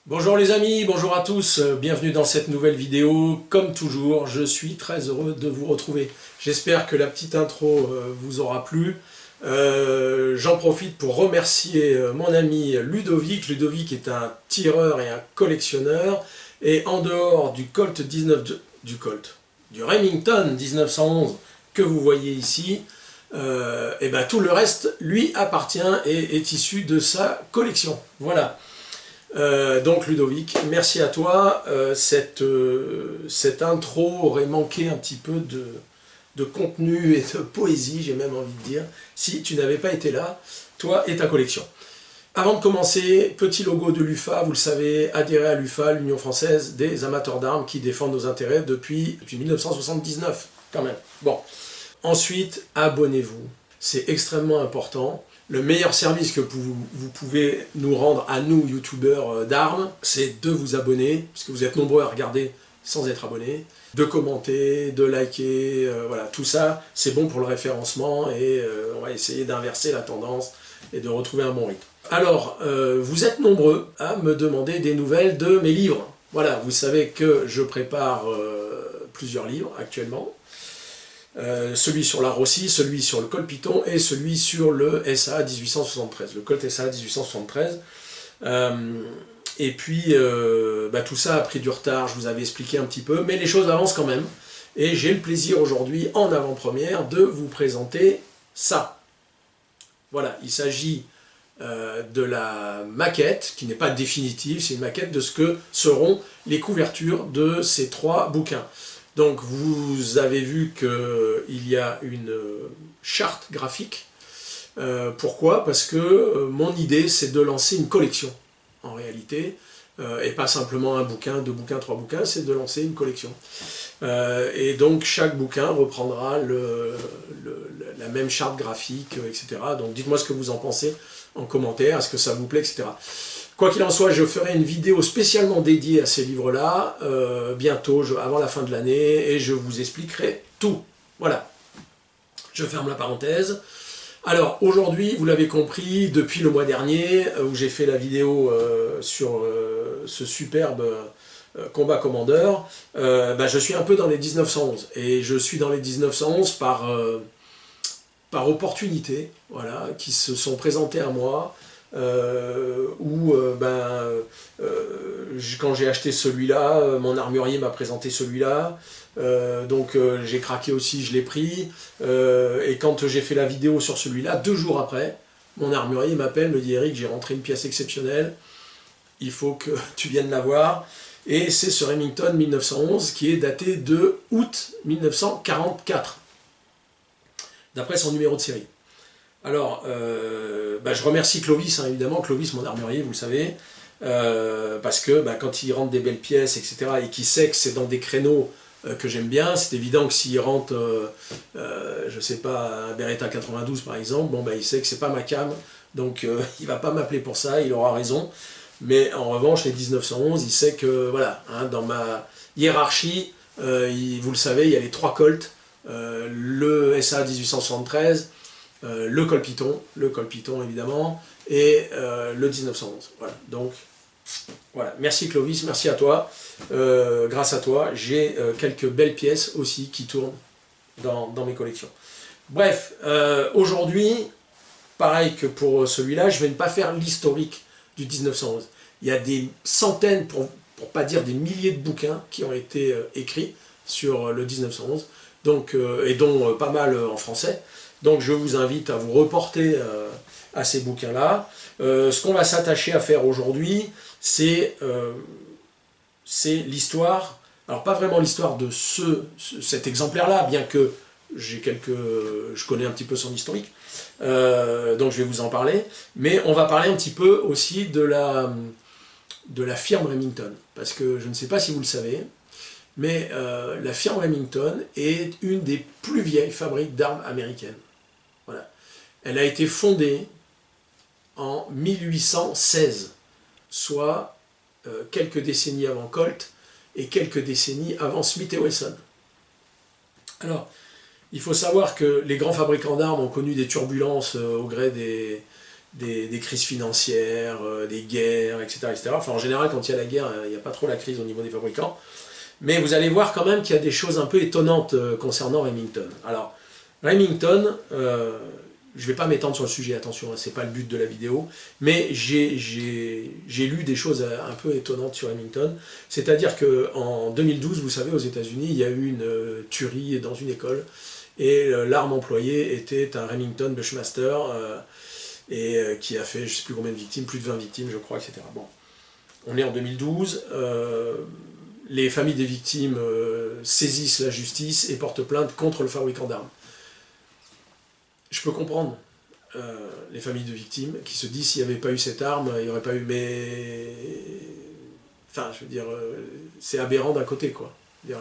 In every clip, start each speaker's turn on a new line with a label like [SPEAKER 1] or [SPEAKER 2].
[SPEAKER 1] Bonjour les amis, bonjour à tous, bienvenue dans cette nouvelle vidéo. Comme toujours, je suis très heureux de vous retrouver. J'espère que la petite intro vous aura plu. J'en profite pour remercier mon ami Ludovic. Ludovic est un tireur et un collectionneur. Et en dehors du Colt 19, du Remington 1911 que vous voyez ici, et ben tout le reste lui appartient et est issu de sa collection. Voilà. Donc Ludovic, merci à toi. Cette intro aurait manqué un petit peu de contenu et de poésie, j'ai même envie de dire, si tu n'avais pas été là, toi et ta collection. Avant de commencer, petit logo de l'UFA, vous le savez, adhérez à l'UFA, l'Union Française des Amateurs d'Armes, qui défendent nos intérêts depuis 1979, quand même. Bon. Ensuite, abonnez-vous, c'est extrêmement important. Le meilleur service que vous pouvez nous rendre à nous, youtubeurs d'armes, c'est de vous abonner, parce que vous êtes nombreux à regarder sans être abonnés, de commenter, de liker, voilà, tout ça, c'est bon pour le référencement et on va essayer d'inverser la tendance et de retrouver un bon rythme. Alors, vous êtes nombreux à me demander des nouvelles de mes livres. Voilà, vous savez que je prépare plusieurs livres actuellement. Celui sur la Rossi, celui sur le Colt Python et celui sur le SA 1873, le Colt SA 1873. Et puis, tout ça a pris du retard, je vous avais expliqué un petit peu, mais les choses avancent quand même. Et j'ai le plaisir aujourd'hui, en avant-première, de vous présenter ça. Voilà, il s'agit de la maquette, qui n'est pas définitive, c'est une maquette de ce que seront les couvertures de ces trois bouquins. Donc vous avez vu qu'il y a une charte graphique. Pourquoi? Parce que mon idée c'est de lancer une collection en réalité, et pas simplement un bouquin, deux bouquins, trois bouquins, c'est de lancer une collection. Et donc chaque bouquin reprendra la même charte graphique, etc. Donc dites-moi ce que vous en pensez en commentaire, est-ce que ça vous plaît, etc. Quoi qu'il en soit, je ferai une vidéo spécialement dédiée à ces livres-là, bientôt, avant la fin de l'année, et je vous expliquerai tout. Voilà. Je ferme la parenthèse. Alors, aujourd'hui, vous l'avez compris, depuis le mois dernier, où j'ai fait la vidéo sur ce superbe combat commandeur, je suis un peu dans les 1911. Et je suis dans les 1911 par opportunité, voilà, qui se sont présentées à moi, quand j'ai acheté celui-là, mon armurier m'a présenté celui-là, donc j'ai craqué aussi, je l'ai pris, et quand j'ai fait la vidéo sur celui-là, 2 jours après, mon armurier m'appelle, me dit Eric, j'ai rentré une pièce exceptionnelle, il faut que tu viennes la voir, et c'est ce Remington 1911 qui est daté de août 1944, d'après son numéro de série. Alors, je remercie Clovis, hein, évidemment, Clovis, mon armurier, vous le savez, parce que quand il rentre des belles pièces, etc., et qu'il sait que c'est dans des créneaux que j'aime bien, c'est évident que s'il rentre, je sais pas, un Beretta 92 par exemple, il sait que c'est pas ma cam, donc il va pas m'appeler pour ça, il aura raison, mais en revanche, les 1911, il sait que, voilà, hein, dans ma hiérarchie, vous le savez, il y a les 3 Colts, le SA 1873, le Colt Python évidemment, et le 1911. Voilà, donc, voilà. Merci Clovis, merci à toi. Grâce à toi, j'ai quelques belles pièces aussi qui tournent dans mes collections. Bref, aujourd'hui, pareil que pour celui-là, je ne vais pas faire l'historique du 1911. Il y a des centaines, pour pas dire des milliers de bouquins qui ont été écrits sur le 1911, donc, et dont pas mal en français. Donc je vous invite à vous reporter à ces bouquins-là. Ce qu'on va s'attacher à faire aujourd'hui, c'est l'histoire, alors pas vraiment l'histoire de cet exemplaire-là, bien que je connais un petit peu son historique, donc je vais vous en parler, mais on va parler un petit peu aussi de la firme Remington, parce que je ne sais pas si vous le savez, mais la firme Remington est une des plus vieilles fabriques d'armes américaines. Voilà. Elle a été fondée en 1816, soit quelques décennies avant Colt et quelques décennies avant Smith & Wesson. Alors, il faut savoir que les grands fabricants d'armes ont connu des turbulences au gré des crises financières, des guerres, etc., etc. Enfin, en général, quand il y a la guerre, il n'y a pas trop la crise au niveau des fabricants. Mais vous allez voir quand même qu'il y a des choses un peu étonnantes concernant Remington. Alors, Remington, je ne vais pas m'étendre sur le sujet, attention, ce n'est pas le but de la vidéo, mais j'ai lu des choses un peu étonnantes sur Remington. C'est-à-dire qu'en 2012, vous savez, aux États-Unis, il y a eu une tuerie dans une école, et l'arme employée était un Remington Bushmaster, qui a fait je ne sais plus combien de victimes, plus de 20 victimes, je crois, etc. Bon, on est en 2012, les familles des victimes saisissent la justice et portent plainte contre le fabricant d'armes. Je peux comprendre les familles de victimes qui se disent s'il n'y avait pas eu cette arme, il n'y aurait pas eu... Mais... Enfin, je veux dire, c'est aberrant d'un côté, quoi.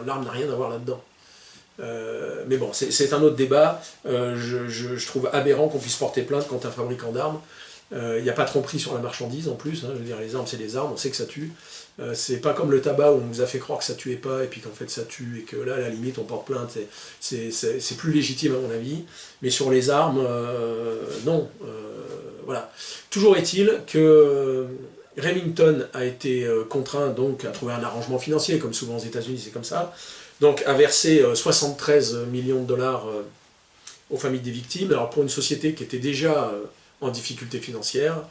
[SPEAKER 1] L'arme n'a rien à voir là-dedans. Mais bon, c'est un autre débat. Je trouve aberrant qu'on puisse porter plainte contre un fabricant d'armes. Il n'y a pas de tromperie sur la marchandise en plus, hein. Je veux dire, les armes c'est des armes, on sait que ça tue. C'est pas comme le tabac où on nous a fait croire que ça tuait pas et puis qu'en fait ça tue et que là à la limite on porte plainte, c'est plus légitime à mon avis. Mais sur les armes, non. Voilà. Toujours est-il que Remington a été contraint donc à trouver un arrangement financier, comme souvent aux États-Unis c'est comme ça, donc à verser 73 millions de dollars aux familles des victimes. Alors pour une société qui était déjà en difficulté financière,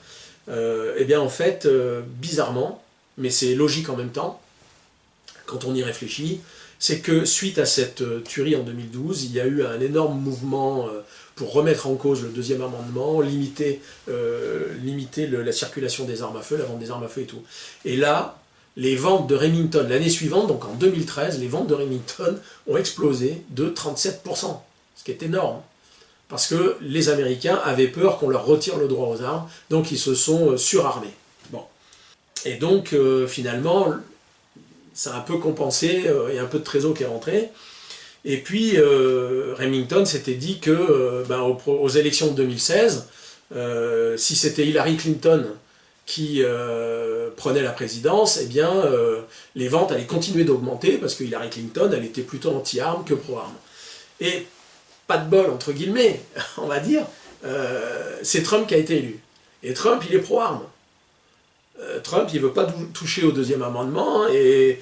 [SPEAKER 1] et bien en fait, bizarrement, mais c'est logique en même temps, quand on y réfléchit, c'est que suite à cette tuerie en 2012, il y a eu un énorme mouvement pour remettre en cause le deuxième amendement, limiter la circulation des armes à feu, la vente des armes à feu et tout. Et là, les ventes de Remington, l'année suivante, donc en 2013, les ventes de Remington ont explosé de 37%, ce qui est énorme. Parce que les Américains avaient peur qu'on leur retire le droit aux armes, donc ils se sont surarmés. Bon. Et donc, finalement, ça a un peu compensé, il y a un peu de trésor qui est rentré. Et puis, Remington s'était dit que, aux élections de 2016, si c'était Hillary Clinton qui prenait la présidence, eh bien, les ventes allaient continuer d'augmenter, parce que Hillary Clinton, elle était plutôt anti-armes que pro-armes. Et pas de bol, entre guillemets, on va dire, c'est Trump qui a été élu. Et Trump, il est pro-armes. Trump, il ne veut pas toucher au deuxième amendement, et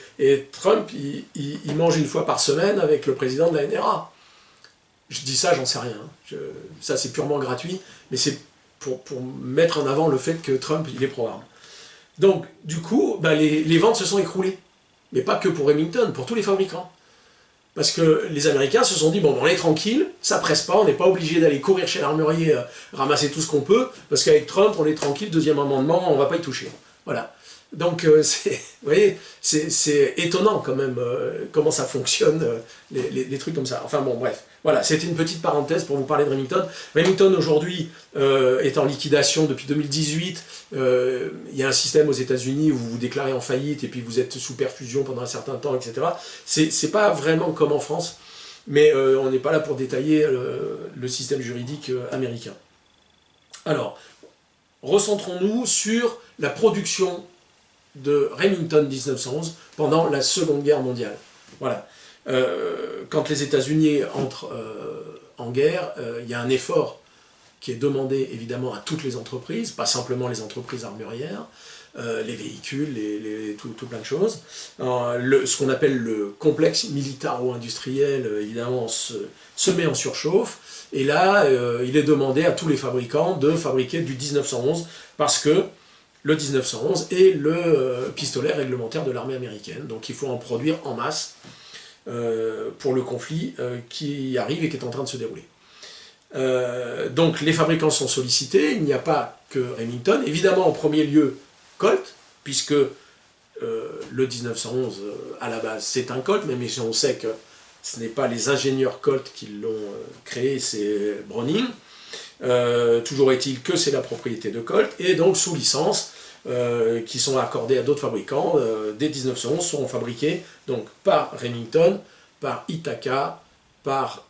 [SPEAKER 1] Trump, il mange une fois par semaine avec le président de la NRA. Je dis ça, j'en sais rien. Ça, c'est purement gratuit, mais c'est pour mettre en avant le fait que Trump, il est pro-armes. Donc, du coup, les ventes se sont écroulées. Mais pas que pour Remington, pour tous les fabricants. Parce que les Américains se sont dit, bon, on est tranquille, ça presse pas, on n'est pas obligé d'aller courir chez l'armurier, ramasser tout ce qu'on peut, parce qu'avec Trump, on est tranquille, deuxième amendement, on va pas y toucher. Voilà. Donc, vous voyez, c'est étonnant quand même comment ça fonctionne, les trucs comme ça. Enfin bon, bref. Voilà, c'était une petite parenthèse pour vous parler de Remington. Remington, aujourd'hui, est en liquidation depuis 2018. Il y a un système aux États-Unis où vous vous déclarez en faillite et puis vous êtes sous perfusion pendant un certain temps, etc. C'est pas vraiment comme en France, mais on n'est pas là pour détailler le système juridique américain. Alors, recentrons-nous sur la production de Remington 1911 pendant la Seconde Guerre mondiale. Voilà. Quand les États-Unis entrent en guerre, il y a un effort qui est demandé évidemment à toutes les entreprises, pas simplement les entreprises armurières, les véhicules, tout plein de choses. Ce qu'on appelle le complexe militaro-industriel, évidemment, se met en surchauffe, et là, il est demandé à tous les fabricants de fabriquer du 1911, parce que le 1911 est le pistolet réglementaire de l'armée américaine, donc il faut en produire en masse pour le conflit qui arrive et qui est en train de se dérouler. Donc les fabricants sont sollicités, il n'y a pas que Remington, évidemment en premier lieu Colt, puisque le 1911 à la base c'est un Colt, même si on sait que ce n'est pas les ingénieurs Colt qui l'ont créé, c'est Browning. Toujours est-il que c'est la propriété de Colt, et donc sous licence, qui sont accordées à d'autres fabricants, dès 1911 seront fabriqués donc, par Remington, par Ithaca, par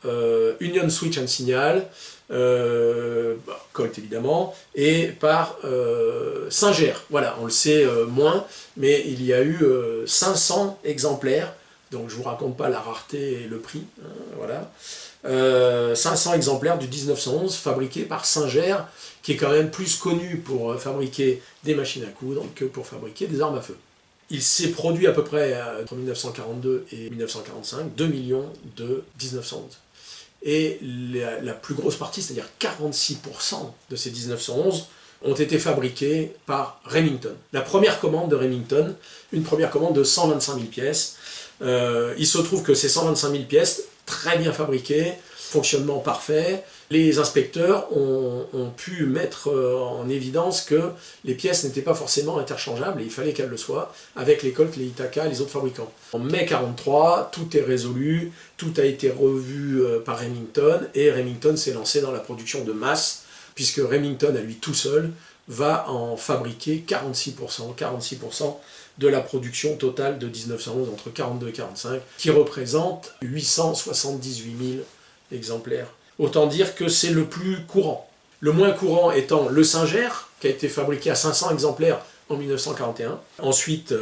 [SPEAKER 1] Union Switch and Signal, Colt évidemment, et par Singer. Voilà, on le sait moins, mais il y a eu 500 exemplaires, donc je ne vous raconte pas la rareté et le prix, hein, voilà. 500 exemplaires du 1911 fabriqués par Singer, qui est quand même plus connu pour fabriquer des machines à coudre que pour fabriquer des armes à feu. Il s'est produit à peu près entre 1942 et 1945, 2 millions de 1911. Et la plus grosse partie, c'est-à-dire 46% de ces 1911, ont été fabriqués par Remington. La première commande de Remington, une première commande de 125 000 pièces. Il se trouve que ces 125 000 pièces, très bien fabriquées, fonctionnement parfait, les inspecteurs ont pu mettre en évidence que les pièces n'étaient pas forcément interchangeables, et il fallait qu'elles le soient, avec les Colt, les Ithaca et les autres fabricants. En mai 1943, tout est résolu, tout a été revu par Remington, et Remington s'est lancé dans la production de masse, puisque Remington, à lui tout seul, va en fabriquer 46% de la production totale de 1911 entre 42 et 45, qui représente 878 000 exemplaires. Autant dire que c'est le plus courant. Le moins courant étant le Singer, qui a été fabriqué à 500 exemplaires en 1941. Ensuite,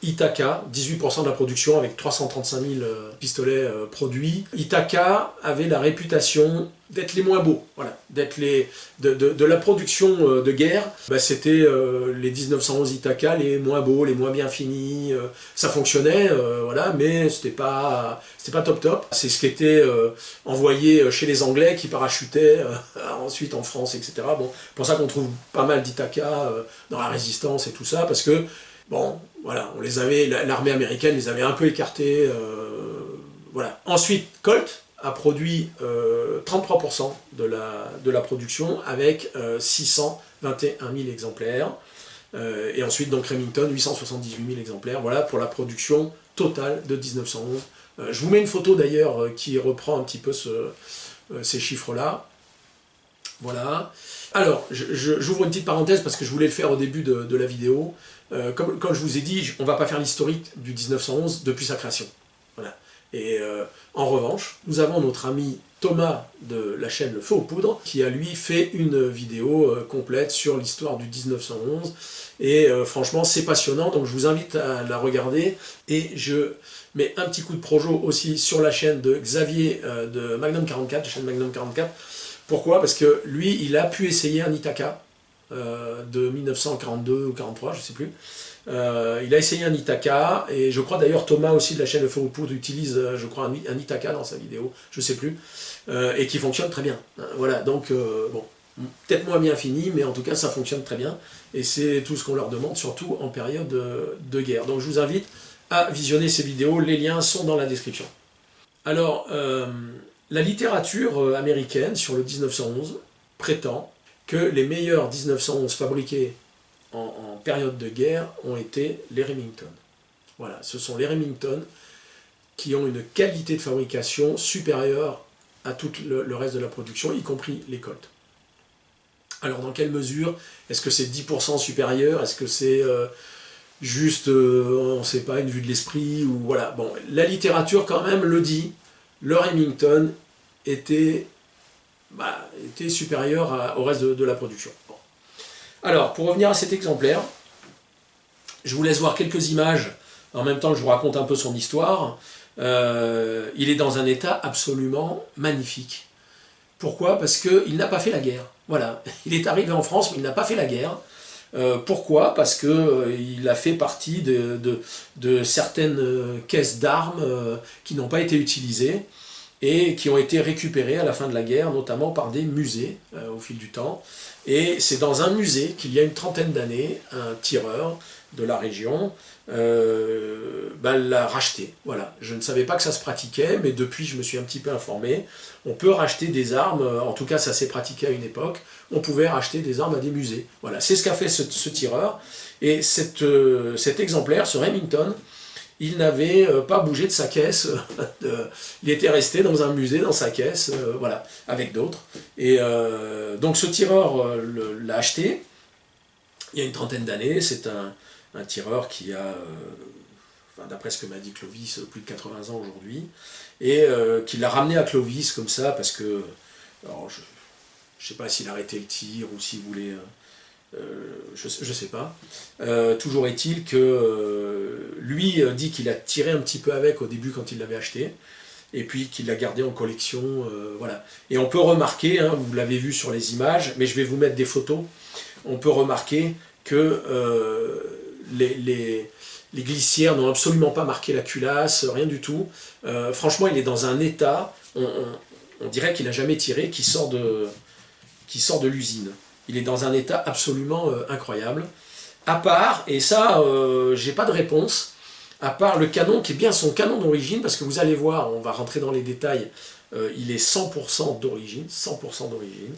[SPEAKER 1] Ithaca, 18% de la production avec 335 000 pistolets produits. Ithaca avait la réputation d'être les moins beaux, voilà, d'être de la production de guerre, bah, c'était les 1911 Ithaca les moins beaux, les moins bien finis, ça fonctionnait, voilà, mais c'était pas top. C'est ce qui était envoyé chez les Anglais qui parachutaient ensuite en France, etc. Bon, pour ça qu'on trouve pas mal d'Ithaca dans la résistance et tout ça, parce que bon, voilà, on les avait, l'armée américaine les avait un peu écartés, voilà. Ensuite, Colt a produit 33% de la production avec 621 000 exemplaires. Et ensuite, donc Remington, 878 000 exemplaires. Voilà pour la production totale de 1911. Je vous mets une photo d'ailleurs qui reprend un petit peu ces chiffres-là. Voilà. Alors, j'ouvre une petite parenthèse parce que je voulais le faire au début de la vidéo. Comme je vous ai dit, on ne va pas faire l'historique du 1911 depuis sa création. Voilà. Et en revanche, nous avons notre ami Thomas de la chaîne Le Feu aux Poudres, qui a lui fait une vidéo complète sur l'histoire du 1911. Et franchement, c'est passionnant, donc je vous invite à la regarder. Et je mets un petit coup de projo aussi sur la chaîne de Xavier de Magnum 44, la chaîne Magnum 44. Pourquoi? Parce que lui, il a pu essayer un Ithaca de 1942 ou 43, je ne sais plus. Il a essayé un Ithaca, et je crois d'ailleurs Thomas aussi de la chaîne Le Feu aux Poudres utilise, je crois, un Ithaca dans sa vidéo, je ne sais plus, et qui fonctionne très bien. Voilà, donc, bon, peut-être moins bien fini, mais en tout cas ça fonctionne très bien, et c'est tout ce qu'on leur demande, surtout en période de guerre. Donc je vous invite à visionner ces vidéos, les liens sont dans la description. Alors, la littérature américaine sur le 1911 prétend que les meilleurs 1911 fabriqués en période de guerre ont été les Remington. Voilà, ce sont les Remington qui ont une qualité de fabrication supérieure à tout le reste de la production, y compris les Colt. Alors dans quelle mesure? Est-ce que c'est 10% supérieur? Est-ce que c'est juste, on ne sait pas, une vue de l'esprit? Ou voilà. Bon, la littérature quand même le dit, le Remington était supérieur au reste de la production. Bon. Alors, pour revenir à cet exemplaire, je vous laisse voir quelques images, en même temps que je vous raconte un peu son histoire. Il est dans un état absolument magnifique. Pourquoi? Parce qu'il n'a pas fait la guerre. Voilà, il est arrivé en France, mais il n'a pas fait la guerre. Pourquoi? Parce qu'il a fait partie de certaines caisses d'armes qui n'ont pas été utilisées et qui ont été récupérées à la fin de la guerre, notamment par des musées au fil du temps. Et c'est dans un musée qu'il y a une trentaine d'années, un tireur de la région l'a racheté. Voilà. Je ne savais pas que ça se pratiquait, mais depuis je me suis un petit peu informé. On peut racheter des armes, en tout cas ça s'est pratiqué à une époque, on pouvait racheter des armes à des musées. Voilà, c'est ce qu'a fait ce tireur. Et cet exemplaire, ce Remington, il n'avait pas bougé de sa caisse, il était resté dans un musée, dans sa caisse, voilà, avec d'autres. Et donc ce tireur l'a acheté il y a une trentaine d'années. C'est un tireur qui a, d'après ce que m'a dit Clovis, plus de 80 ans aujourd'hui, et qui l'a ramené à Clovis comme ça, parce que, alors je ne sais pas s'il a arrêté le tir ou s'il voulait... je ne sais pas. Toujours est-il que lui dit qu'il a tiré un petit peu avec au début quand il l'avait acheté, et puis qu'il l'a gardé en collection, voilà. Et on peut remarquer, hein, vous l'avez vu sur les images, mais je vais vous mettre des photos, on peut remarquer que les glissières n'ont absolument pas marqué la culasse, rien du tout. Franchement, il est dans un état, on dirait qu'il n'a jamais tiré, qui sort de l'usine. Il est dans un état absolument incroyable. À part, et ça, j'ai pas de réponse, à part le canon qui est bien son canon d'origine, parce que vous allez voir, on va rentrer dans les détails, il est 100% d'origine, 100% d'origine.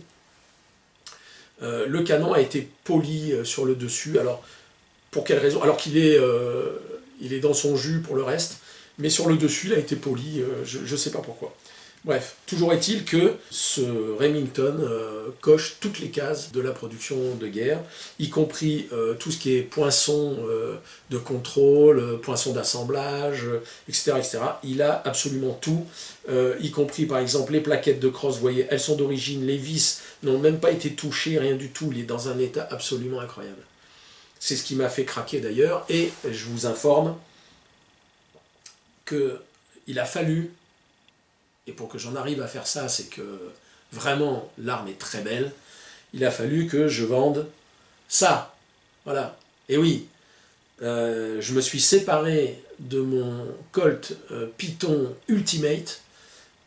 [SPEAKER 1] Le canon a été poli sur le dessus, alors pour quelle raison? Alors qu'il est, il est dans son jus pour le reste, mais sur le dessus il a été poli, je ne sais pas pourquoi. Bref, toujours est-il que ce Remington coche toutes les cases de la production de guerre, y compris tout ce qui est poinçon de contrôle, poinçon d'assemblage, etc., etc. Il a absolument tout, y compris par exemple les plaquettes de crosse, vous voyez, elles sont d'origine, les vis n'ont même pas été touchées, rien du tout, il est dans un état absolument incroyable. C'est ce qui m'a fait craquer d'ailleurs, et je vous informe qu'il a fallu, et pour que j'en arrive à faire ça, c'est que vraiment l'arme est très belle, il a fallu que je vende ça. Voilà. Et oui, je me suis séparé de mon Colt Python Ultimate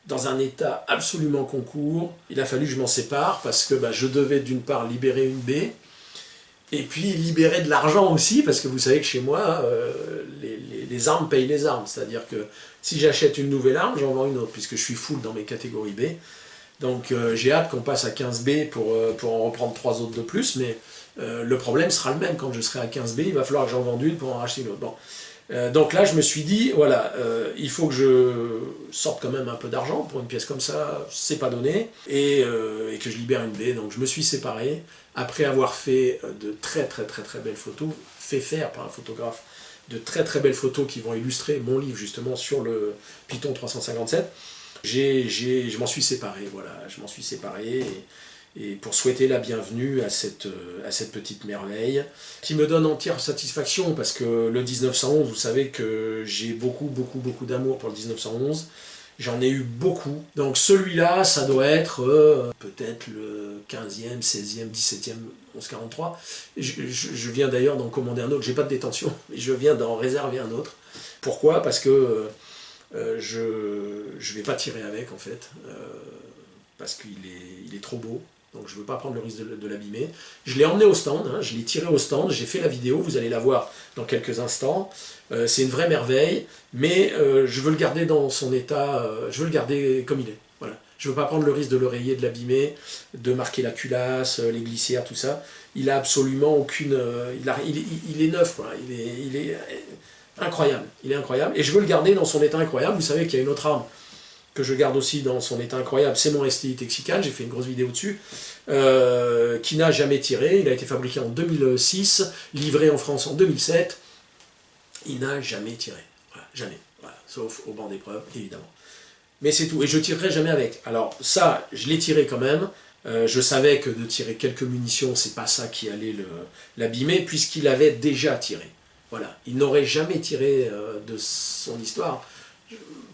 [SPEAKER 1] dans un état absolument concours. Il a fallu que je m'en sépare parce que je devais d'une part libérer une baie, et puis libérer de l'argent aussi, parce que vous savez que chez moi, les armes payent les armes. C'est-à-dire que si j'achète une nouvelle arme, j'en vends une autre, puisque je suis full dans mes catégories B. Donc j'ai hâte qu'on passe à 15 B pour en reprendre 3 autres de plus, mais le problème sera le même. Quand je serai à 15 B, il va falloir que j'en vende une pour en racheter une autre. Bon. Donc là, je me suis dit, voilà, il faut que je sorte quand même un peu d'argent pour une pièce comme ça, c'est pas donné, et que je libère une baie. Donc je me suis séparé, après avoir fait de très belles photos, fait faire par un photographe, de très belles photos qui vont illustrer mon livre justement sur le Python 357. Je m'en suis séparé, voilà, je m'en suis séparé, et pour souhaiter la bienvenue à cette petite merveille, qui me donne entière satisfaction, parce que le 1911, vous savez que j'ai beaucoup d'amour pour le 1911, j'en ai eu beaucoup, donc celui-là, ça doit être peut-être le 15e, 16e, 17e 1143, je viens d'ailleurs d'en commander un autre, j'ai pas de détention, mais je viens d'en réserver un autre. Pourquoi? Parce que je vais pas tirer avec en fait, parce qu'il est trop beau, donc je ne veux pas prendre le risque de l'abîmer. Je l'ai emmené au stand, hein, je l'ai tiré au stand, j'ai fait la vidéo, vous allez la voir dans quelques instants. C'est une vraie merveille, mais je veux le garder dans son état, je veux le garder comme il est. Voilà. Je ne veux pas prendre le risque de le rayer, de l'abîmer, de marquer la culasse, les glissières, tout ça. Il a absolument aucune... il est neuf, quoi. Il est incroyable. Il est incroyable. Et je veux le garder dans son état incroyable. Vous savez qu'il y a une autre arme que je garde aussi dans son état incroyable, c'est mon STI Texican, j'ai fait une grosse vidéo dessus, qui n'a jamais tiré. Il a été fabriqué en 2006, livré en France en 2007, il n'a jamais tiré, voilà, jamais, voilà, sauf au banc d'épreuve, évidemment. Mais c'est tout, et je tirerai jamais avec. Alors ça, je l'ai tiré quand même, je savais que de tirer quelques munitions, c'est pas ça qui allait l'abîmer, puisqu'il avait déjà tiré. Voilà, il n'aurait jamais tiré de son histoire.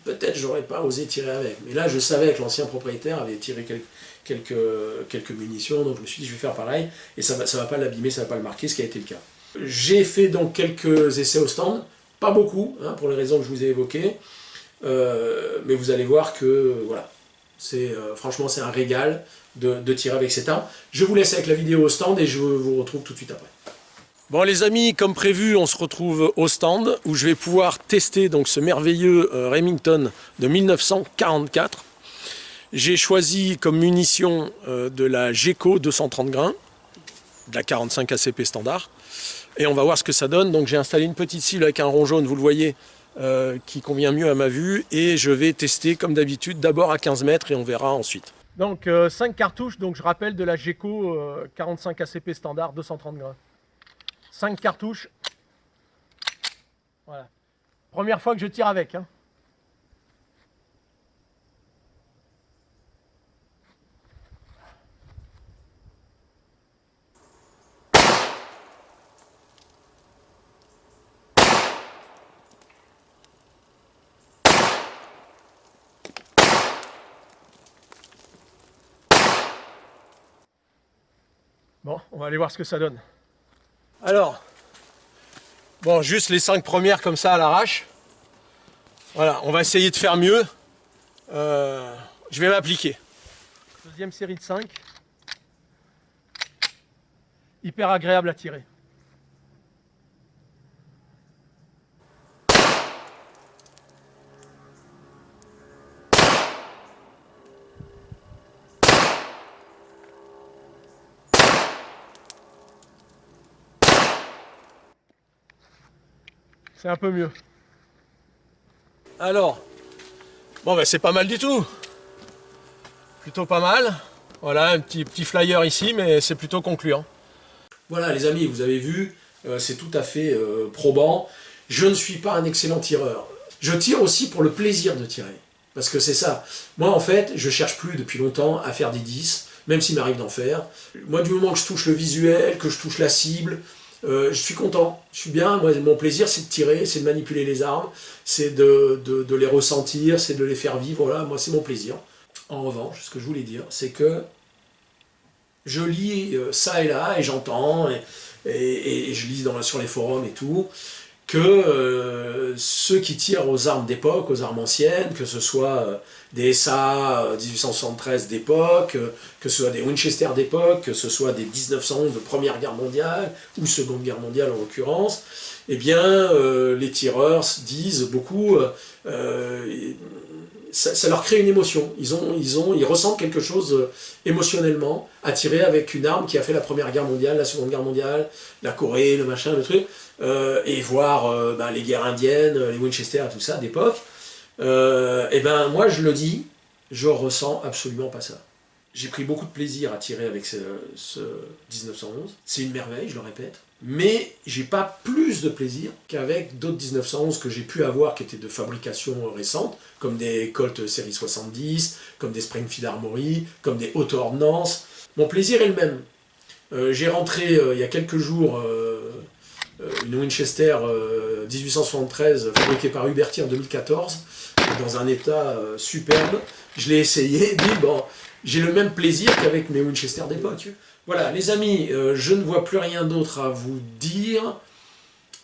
[SPEAKER 1] Peut-être j'aurais pas osé tirer avec, mais là je savais que l'ancien propriétaire avait tiré quelques munitions, donc je me suis dit je vais faire pareil, et ça va pas l'abîmer, ça va pas le marquer, ce qui a été le cas. J'ai fait donc quelques essais au stand, pas beaucoup, hein, pour les raisons que je vous ai évoquées, mais vous allez voir que voilà, franchement c'est un régal de tirer avec cette arme. Je vous laisse avec la vidéo au stand et je vous retrouve tout de suite après. Bon les amis, comme prévu, on se retrouve au stand où je vais pouvoir tester donc ce merveilleux Remington de 1944. J'ai choisi comme munition de la GECO 230 grains, de la 45 ACP standard, et on va voir ce que ça donne. Donc j'ai installé une petite cible avec un rond jaune, vous le voyez, qui convient mieux à ma vue, et je vais tester comme d'habitude, d'abord à 15 mètres et on verra ensuite. Donc 5 cartouches, donc je rappelle de la GECO 45 ACP standard 230 grains. 5 cartouches. Voilà. Première fois que je tire avec. Hein. Bon, on va aller voir ce que ça donne. Alors, bon, juste les 5 premières comme ça à l'arrache. Voilà, on va essayer de faire mieux. Je vais m'appliquer. Deuxième série de 5. Hyper agréable à tirer. C'est un peu mieux. Alors, bon ben c'est pas mal du tout. Plutôt pas mal. Voilà, un petit flyer ici, mais c'est plutôt concluant. Voilà les amis, vous avez vu, c'est tout à fait probant. Je ne suis pas un excellent tireur. Je tire aussi pour le plaisir de tirer. Parce que c'est ça. Moi en fait, je cherche plus depuis longtemps à faire des 10, même s'il m'arrive d'en faire. Moi du moment que je touche le visuel, que je touche la cible, je suis content, je suis bien. Moi, mon plaisir c'est de tirer, c'est de manipuler les armes, c'est de les ressentir, c'est de les faire vivre. Voilà, moi c'est mon plaisir. En revanche, ce que je voulais dire, c'est que je lis ça et là, et j'entends, et je lis sur les forums et tout, que ceux qui tirent aux armes d'époque, aux armes anciennes, que ce soit des SA 1873 d'époque, que ce soit des Winchester d'époque, que ce soit des 1911 de Première Guerre mondiale, ou Seconde Guerre mondiale en l'occurrence, eh bien, les tireurs disent beaucoup, ça leur crée une émotion. Ils ressentent quelque chose émotionnellement à tirer avec une arme qui a fait la Première Guerre mondiale, la Seconde Guerre mondiale, la Corée, le machin, le truc, et voir les guerres indiennes, les Winchester et tout ça d'époque. Et ben moi je le dis, je ressens absolument pas ça. J'ai pris beaucoup de plaisir à tirer avec ce 1911. C'est une merveille, je le répète. Mais j'ai pas plus de plaisir qu'avec d'autres 1911 que j'ai pu avoir qui étaient de fabrication récente, comme des Colt série 70, comme des Springfield Armory, comme des auto-ordnance. Mon plaisir est le même. J'ai rentré il y a quelques jours une Winchester 1873 fabriquée par Huberty en 2014, dans un état superbe. Je l'ai essayé, dit bon, j'ai le même plaisir qu'avec mes Winchester d'époque. Voilà, les amis, je ne vois plus rien d'autre à vous dire,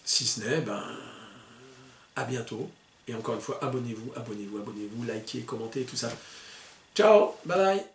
[SPEAKER 1] si ce n'est, à bientôt. Et encore une fois, abonnez-vous, abonnez-vous, abonnez-vous, likez, commentez, tout ça. Ciao, bye bye.